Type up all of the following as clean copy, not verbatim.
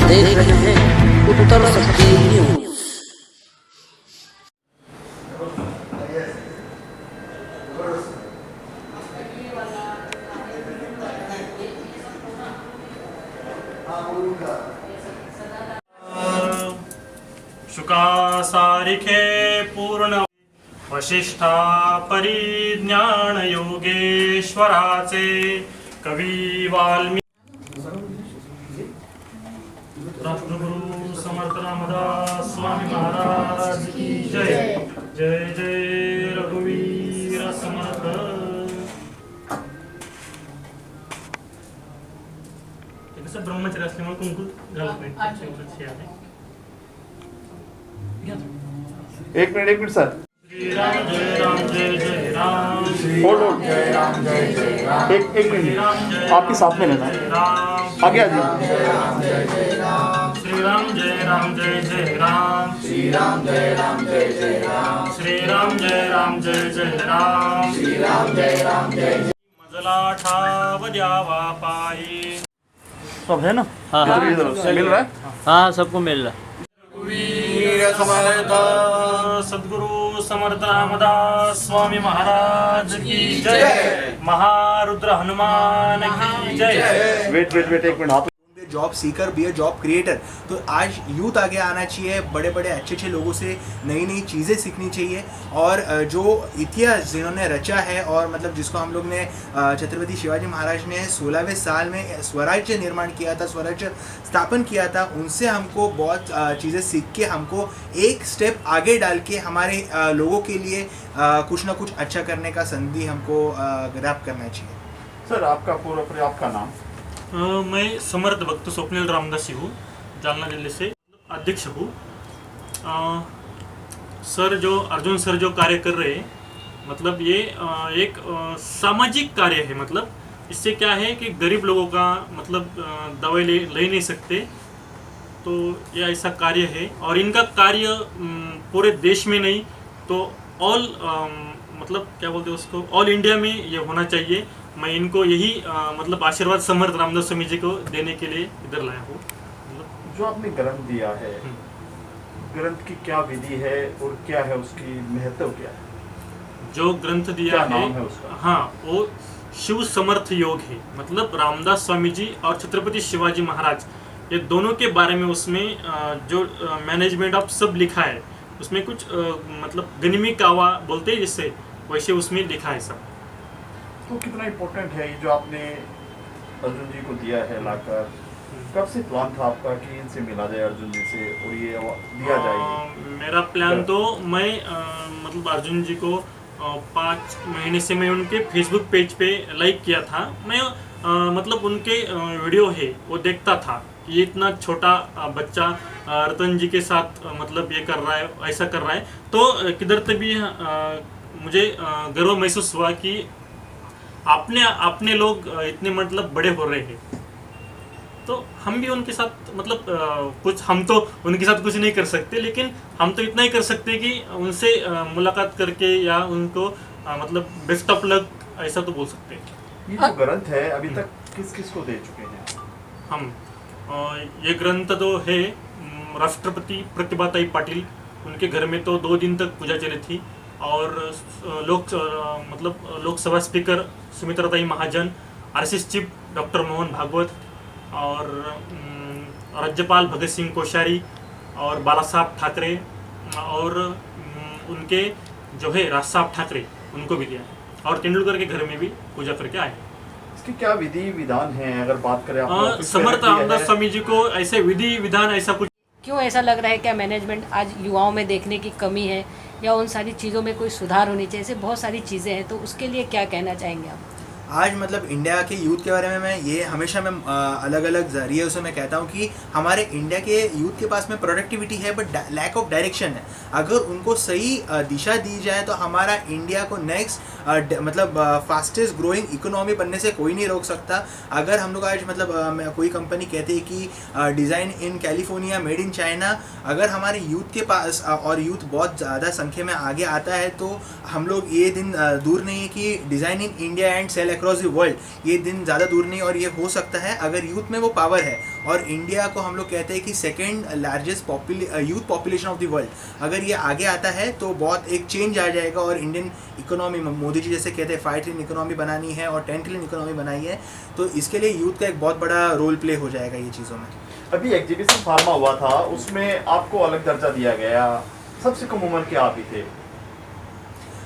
देख रहे हैं उत्तर शक्ति न्यूज। शुका सारिखे पूर्ण वशिष्ठा परिज्ञान योगेश्वराचे कवी वाल्मीकि राष्ट्रगुरु समर्थ रामदास स्वामी महाराज की जय। जय जय रघुवीर समर्थ। कसं ब्रह्मचर्य असल्यामुळे कुंकू घालत नाही। एक मिनट सर। श्री राम जय राम जय जय राम। होल्ड जय राम जय जय राम। एक मिनट आपके साथ में लेना आगे आ जाइए। श्री राम जय राम जय जय राम। श्री राम जय राम जय जय राम। श्री राम जय राम जय जय राम। श्री राम जय राम जय जय। मजला ठाव द्यावा पायी। सब है ना? हाँ हाँ मिल रहा है? हाँ सबको मिल रहा है। वीर समर्थ सद्गुरु समर्थ रामदास स्वामी महाराज की जय। महारुद्र हनुमान की जय। वेट एक मिनट आप job seeker be a job creator. तो आज यूथ आगे आना चाहिए, बड़े बड़े अच्छे लोगों से नई नई चीज़ें सीखनी चाहिए। और जो इतिहास जिन्होंने रचा है और मतलब जिसको हम लोग ने छत्रपति शिवाजी महाराज ने 16वें साल में स्वराज्य निर्माण किया था, स्वराज्य स्थापन किया था, उनसे हमको बहुत चीज़ें सीख के हमको एक स्टेप आगे डाल के हमारे लोगों के लिए कुछ ना कुछ अच्छा करने का संधि हमको ग्रैब करना चाहिए। सर आपका पूरा आपका नाम? मैं समर्थ भक्त स्वप्निल रामदासी हूँ, जालना जिले से अध्यक्ष हूँ। सर जो अर्जुन सर जो कार्य कर रहे हैं, मतलब ये एक सामाजिक कार्य है। मतलब इससे क्या है कि गरीब लोगों का मतलब दवाई ले नहीं सकते, तो ये ऐसा कार्य है। और इनका कार्य पूरे देश में नहीं तो ऑल मतलब क्या बोलते हैं उसको, ऑल इंडिया में ये होना चाहिए। मैं इनको यही मतलब आशीर्वाद समर्थ रामदास स्वामी जी को देने के लिए इधर लाया हूँ। जो आपने ग्रंथ दिया है, ग्रंथ की क्या विधि है और क्या है उसकी महत्व क्या है? जो ग्रंथ दिया क्या है नाम है उसका? हाँ, वो शिव समर्थ योग है। मतलब रामदास स्वामी जी और छत्रपति शिवाजी महाराज, ये दोनों के बारे में उसमें जो मैनेजमेंट ऑफ सब लिखा है, उसमें कुछ मतलब गनिमी कावा बोलते हैं जिससे, वैसे उसमें लिखा है सब। तो कितना इम्पोर्टेंट है ये जो आपने अर्जुन जी को दिया है लाकर? कब से प्लान था आपका कि इनसे मिला जाए अर्जुन जी से और ये दिया जाए? मेरा प्लान तो मैं मतलब अर्जुन जी को 5 महीने से मैं उनके फेसबुक पेज पे लाइक किया था। मैं मतलब उनके वीडियो है वो देखता था कि ये इतना छोटा बच्चा रतन जी के साथ मतलब ये कर रहा है, ऐसा कर रहा है। तो किधर से भी मुझे गर्व महसूस हुआ कि अपने लोग इतने मतलब बड़े हो रहे हैं, तो हम भी उनके साथ मतलब कुछ, हम तो उनके साथ कुछ नहीं कर सकते, लेकिन हम तो इतना ही कर सकते कि उनसे मुलाकात करके या उनको मतलब बेस्ट ऑफ लक ऐसा तो बोल सकते हैं। ये जो ग्रंथ है अभी तक किस को दे चुके हैं हम? ये ग्रंथ तो है राष्ट्रपति प्रतिभाताई पाटिल, उनके घर में तो 2 दिन तक पूजा चली थी। और Lok Sabha speaker Sumitratai Mahajan, RSS chief doctor Mohan Bhagwat और राज्यपाल भगत सिंह कोश्यारी और बाला साहब ठाकरे और उनके जो है राज साहब ठाकरे, उनको भी दिया है। और तेंदुलकर के घर में भी पूजा करके आए। इसकी क्या विधि विधान है अगर बात करें आप? समर्थ रामदास स्वामी जी को ऐसे विधि विधान ऐसा कुछ क्यों ऐसा लग रहा है? क्या मैनेजमेंट आज युवाओं में देखने की कमी है या उन सारी चीज़ों में कोई सुधार होनी चाहिए? ऐसे बहुत सारी चीज़ें हैं, तो उसके लिए क्या कहना चाहेंगे आप? आज मतलब इंडिया के यूथ के बारे में मैं ये हमेशा मैं अलग अलग जरिए से मैं कहता हूँ कि हमारे इंडिया के यूथ के पास में प्रोडक्टिविटी है बट लैक ऑफ डायरेक्शन है। अगर उनको सही दिशा दी जाए तो हमारा इंडिया को नेक्स्ट मतलब फास्टेस्ट ग्रोइंग इकोनॉमी बनने से कोई नहीं रोक सकता। अगर हम लोग आज मतलब कोई कंपनी कहते हैं कि design in California made in China, अगर हमारे यूथ के पास और यूथ बहुत ज़्यादा संख्या में आगे आता है तो हम लोग ये दिन दूर नहीं है कि design in India and sell across the world ये दिन ज़्यादा दूर नहीं, और ये हो सकता है अगर यूथ में वो पावर है। और इंडिया को हम लोग कहते हैं कि second largest youth population of the world, अगर ये आगे आता है तो बहुत एक चेंज आ जाएगा। और इंडियन इकोनॉमी में मोदी जी जैसे कहते हैं 5 ट्रिलियन इकोनॉमी बनानी है और 10 ट्रिलियन इकोनॉमी बनाई है, तो इसके लिए यूथ का एक बहुत बड़ा रोल प्ले हो जाएगा ये चीज़ों में। अभी एग्जीबिशन फार्मा हुआ था, उसमें आपको अलग दर्जा दिया गया, सबसे कम उम्र के आप ही थे।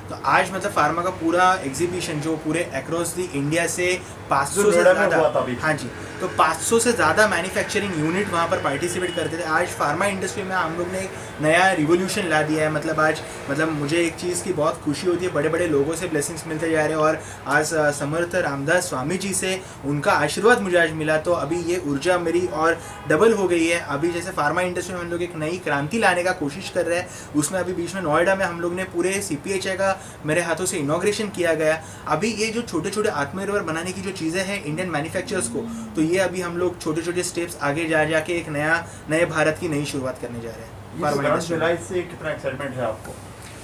तो आज मतलब फार्मा का पूरा एग्जीबिशन जो पूरे अक्रॉस द इंडिया से 500 जो से नोएडा में हुआ था ज़्यादा, अभी। हाँ जी, तो 500 से ज़्यादा मैन्युफैक्चरिंग यूनिट वहाँ पर पार्टिसिपेट करते थे। आज फार्मा इंडस्ट्री में हम लोग ने एक नया रिवोल्यूशन ला दिया है। मतलब आज मतलब मुझे एक चीज़ की बहुत खुशी होती है, बड़े बड़े लोगों से ब्लेसिंग्स मिलते जा रहे हैं, और आज समर्थ रामदास स्वामी जी से उनका आशीर्वाद मुझे आज मिला, तो अभी ये ऊर्जा मेरी और डबल हो गई है। अभी जैसे फार्मा इंडस्ट्री में हम लोग एक नई क्रांति लाने का कोशिश कर रहे हैं, उसमें अभी बीच में नोएडा में हम लोग ने पूरे CPHI का मेरे हाथों से इनॉग्रेशन किया गया। अभी ये जो छोटे छोटे आत्मनिर्भर बनाने की जो चीज़ें हैं इंडियन मैन्युफैक्चरर्स को, तो ये अभी हम लोग छोटे छोटे स्टेप्स आगे जाके एक नए भारत की नई शुरुआत करने जा रहे हैं। इससे कितना एक्साइटमेंट है आपको?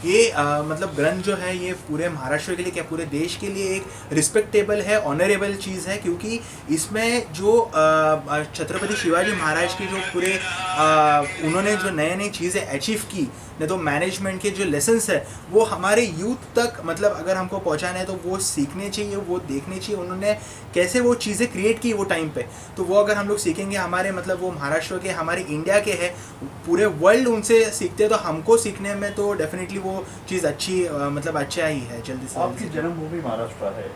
ये मतलब ग्रंथ जो है ये पूरे महाराष्ट्र के लिए क्या पूरे देश के लिए एक रिस्पेक्टेबल है, ऑनरेबल चीज़ है, क्योंकि इसमें जो छत्रपति शिवाजी महाराज के जो पूरे उन्होंने जो नए नई चीज़ें अचीव की, नहीं तो मैनेजमेंट के जो लेसन्स है वो हमारे यूथ तक मतलब अगर हमको पहुंचाना है तो वो सीखने चाहिए, वो देखने चाहिए उन्होंने कैसे वो चीज़ें क्रिएट की वो टाइम पे। तो वो अगर हम लोग सीखेंगे, हमारे मतलब वो महाराष्ट्र के हमारे इंडिया के हैं, पूरे वर्ल्ड उनसे सीखते हैं, तो हमको सीखने में तो डेफिनेटली वो चीज़ अच्छी मतलब अच्छा ही है। जल्दी से आपकी जन्मभूमि महाराष्ट्र है,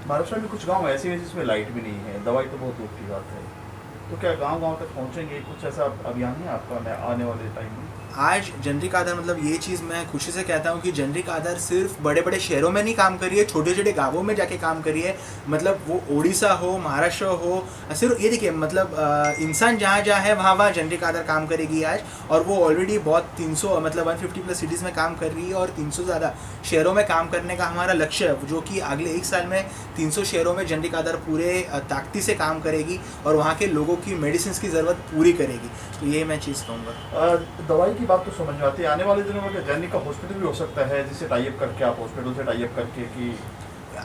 महाराष्ट्र में कुछ गाँव ऐसे हैं जिसमें लाइट भी नहीं है, दवाई तो बहुत दूर की बात है, तो क्या गाँव तक पहुँचेंगे? कुछ ऐसा अभियान है आपका आने वाले टाइम में? आज जनरिक आधार मतलब ये चीज़ मैं खुशी से कहता हूँ कि जनरिक आधार सिर्फ बड़े बड़े शहरों में नहीं काम कर रही है, छोटे छोटे गांवों में जाके काम कर रही है। मतलब वो ओडिशा हो, महाराष्ट्र हो, सिर्फ ये देखिए मतलब इंसान जहाँ जहाँ है वहाँ जनरिक आधार काम करेगी आज। और वो ऑलरेडी बहुत 300 मतलब 150 प्लस सिटीज़ में काम कर रही है, और 300 ज़्यादा शहरों में काम करने का हमारा लक्ष्य है, जो कि अगले 1 साल में 300 शहरों में जनरिक आधार पूरे ताकती से काम करेगी और वहाँ के लोगों की मेडिसिन की ज़रूरत पूरी करेगी। तो ये मैं चीज़ कहूँगा। दवाई की बात तो समझ में आती है, आने वाले दिनों में जनरिक का हॉस्पिटल भी हो सकता है जिससे टाई अप करके आप हॉस्पिटल से टाई अप करके कि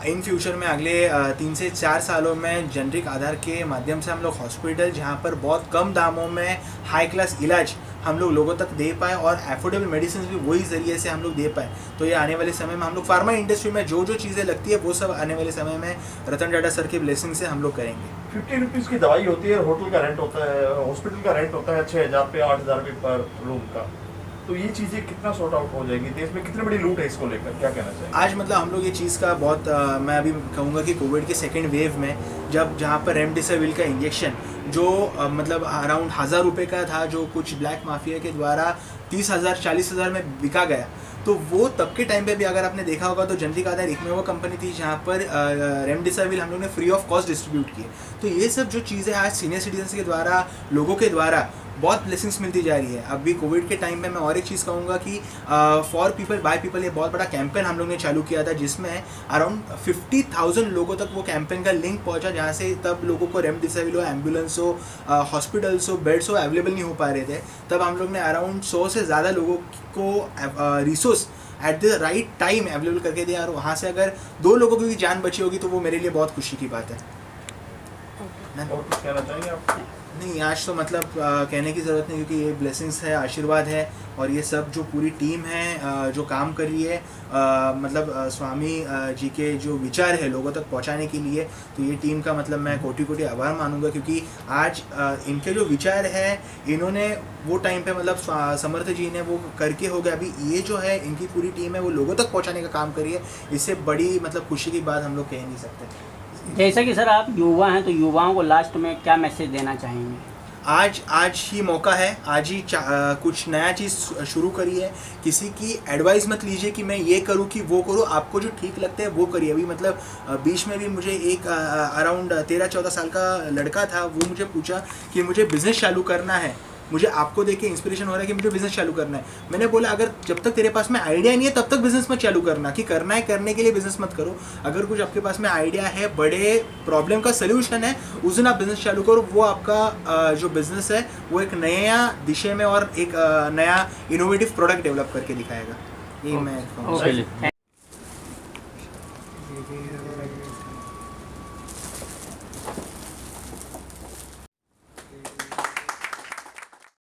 इन फ्यूचर में अगले 3 से 4 सालों में जनरिक आधार के माध्यम से हम लोग हॉस्पिटल जहाँ पर बहुत कम दामों में हाई क्लास इलाज हम लोग लोगों तक दे पाए और एफोर्डेबल मेडिसिन भी वही ज़रिए से हम लोग दे पाए, तो ये आने वाले समय में हम लोग फार्मा इंडस्ट्री में जो चीज़ें लगती है वो सब आने वाले समय में रतन टाटा सर के ब्लेसिंग से हम लोग करेंगे। 50 रुपीज़ की दवाई होती है, होटल का रेंट होता है, हॉस्पिटल का रेंट होता है 6,000 पे 8,000 रुपये पर रूम का, तो ये चीज़ें कितना सॉर्ट आउट हो जाएगी? देश में कितनी बड़ी लूट है इसको लेकर, क्या कहना चाहिए? आज मतलब हम लोग ये चीज़ का बहुत मैं अभी कहूँगा कि कोविड के सेकेंड वेव में जब जहाँ पर रेमडेसिविर का इंजेक्शन जो मतलब अराउंड 1,000 रुपये का था, जो कुछ ब्लैक माफिया के द्वारा 30,000 40,000 में बिका गया, तो वो तब के टाइम पे भी अगर आपने देखा होगा तो जनरिक आधार एक में वो कंपनी थी जहाँ पर रेमडेसिविर हम लोग ने फ्री ऑफ कॉस्ट डिस्ट्रीब्यूट किए। तो ये सब जो चीज़ें आज सीनियर सिटीजन्स के द्वारा लोगों के द्वारा बहुत ब्लेसिंग्स मिलती जा रही है। अभी कोविड के टाइम पे मैं और एक चीज़ कहूँगा कि फॉर पीपल बाय पीपल ये बहुत बड़ा कैंपेन हम लोग ने चालू किया था, जिसमें अराउंड 50,000 लोगों तक वो कैंपेन का लिंक पहुँचा, जहाँ से तब लोगों को रेमडेसिविर हो, एम्बुलेंस हो, हॉस्पिटल्स हो, बेड्स हो अवेलेबल नहीं हो पा रहे थे। तब हम लोग ने अराउंड 100 से ज़्यादा लोगों को resource at the right time available करके दिया, और वहाँ से अगर 2 लोगों की जान बची होगी तो वो मेरे लिए बहुत खुशी की बात है। और कुछ कहना चाहेंगे आप? नहीं, आज तो मतलब कहने की ज़रूरत नहीं, क्योंकि ये ब्लेसिंग्स है, आशीर्वाद है, और ये सब जो पूरी टीम है जो काम कर रही है मतलब स्वामी जी के जो विचार है लोगों तक पहुंचाने के लिए, तो ये टीम का मतलब मैं कोटि कोटि आभार मानूंगा, क्योंकि आज इनके जो विचार है इन्होंने वो टाइम पे मतलब समर्थ जी ने वो करके हो गया, अभी ये जो है इनकी पूरी टीम है वो लोगों तक पहुँचाने का काम कर रही है। इससे बड़ी मतलब खुशी की बात हम लोग कह नहीं सकते। जैसा कि सर आप युवा हैं, तो युवाओं को लास्ट में क्या मैसेज देना चाहेंगे? आज ही मौका है, आज ही कुछ नया चीज़ शुरू करिए, किसी की एडवाइस मत लीजिए कि मैं ये करूँ कि वो करूँ, आपको जो ठीक लगता है वो करिए। अभी मतलब बीच में भी मुझे एक अराउंड 13-14 साल का लड़का था, वो मुझे पूछा कि मुझे बिज़नेस चालू करना है, मुझे आपको देख के इंस्पिरेशन हो रहा है कि मुझे बिज़नेस चालू करना है। मैंने बोला अगर जब तक तेरे पास में आइडिया नहीं है तब तक बिज़नेस मत चालू करना, कि करना है करने के लिए बिज़नेस मत करो। अगर कुछ आपके पास में आइडिया है, बड़े प्रॉब्लम का सल्यूशन है, उस दिन आप बिज़नेस चालू करो, वो आपका जो बिज़नेस है वो एक नया दिशा में और एक नया इनोवेटिव प्रोडक्ट डेवलप करके दिखाएगा। ये मैं